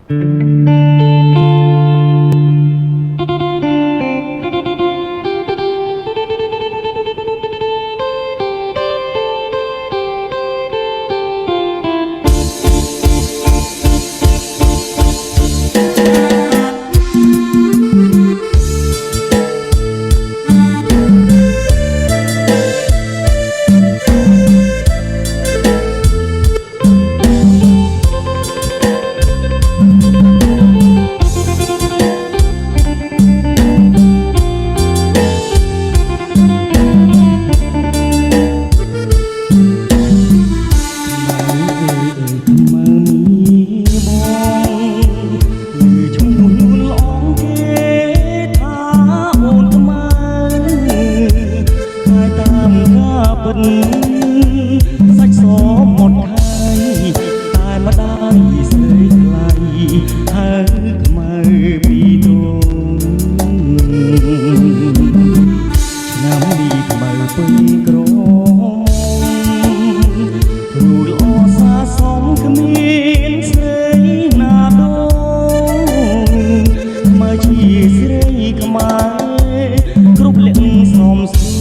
សាច់សหมดហើយតែម្ដាយស្រីថ្លៃហើយខ្មៅពីទងឆ្នាំនេះខ្មៅពេញក្រគ្រូល្អសាសមគ្មានស្រីណាដូងមកជាស្រីខ្មៅគ្រប់លក្ខសមស្រួ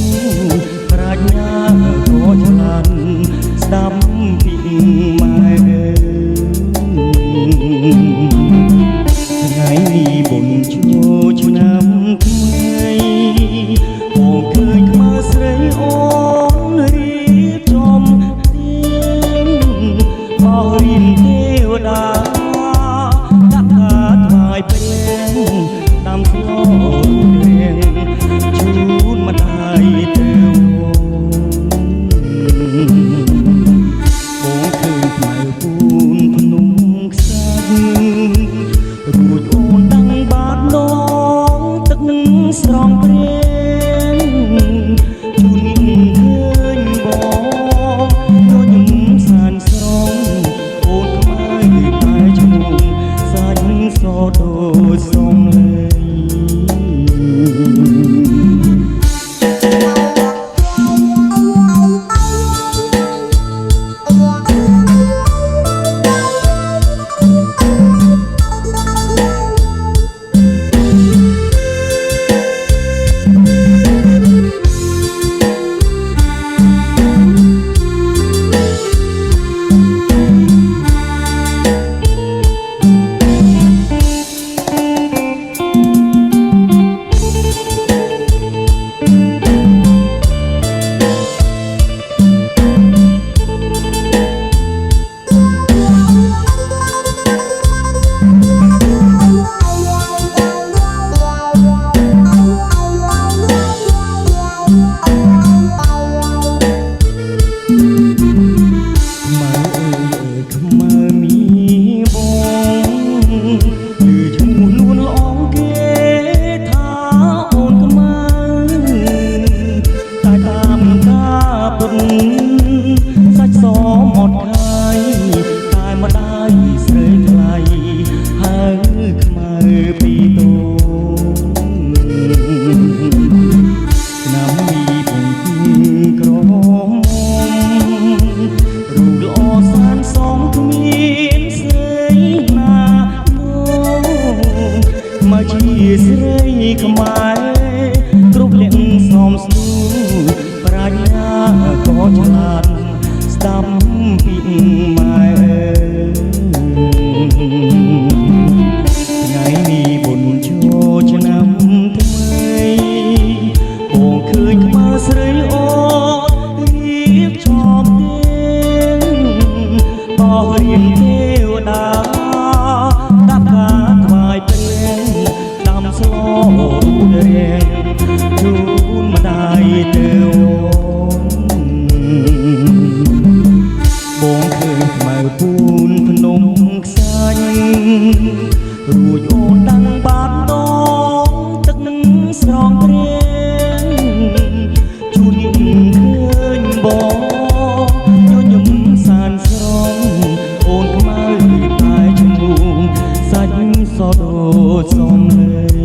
លប្រាជ្ញាក៏ឆ្លាតស្ដាប់ពីម៉ែថ្ងៃនេះបុណ្យចូលឆ្នាំថ្មីបងឃើញខ្មៅស្រីអូនរៀបចំទៀនមករៀនទេវតាដាក់ថាថ្វាយព្រេងតាមស្លោរៀងជូនម្ដាយទៅបងឃើញផ្លូវពូនភ្នំខ្សាច់រួចអូនតាំងបាតដងទឹកស្រង់ព្រានជូនឃើញបងញញឹមសានស្រងអូនខ្មៅតែឈ្មោះសាច់សដូចសំលេងសាច់សหมดហើយតែម្ដាយស្រីថ្លៃហើយខ្មៅពីទងឆ្នាំនេះបងក្រហមរូបល្អសានសមគ្មានស្រីណានោះមកជាស្រីខ្មែរគ្រប់លក្ខសមស្រួលប្រាជ្ញាក៏ឆ្លាតស្ដាប់ពីម៉ែថ្ងៃនេះបុណ្យចូលឆ្នាំថ្មីបងឃើញខ្មៅស្រីអូនរៀបចំទៀនបោះរៀនទេវតាដាក់ការថ្វាយព្រេងដាំស្លរូបរាងជូនម្ដាយទៅបងឃើញខ្មៅពូនភ្នំខ្សាច់រួចអូនតាំងបាតដងទឹកស្រង់ព្រានជូនឃើញបងញញឹមសានស្រងអូនខ្មៅតែឈ្មោះសាច់សដូចសំលេង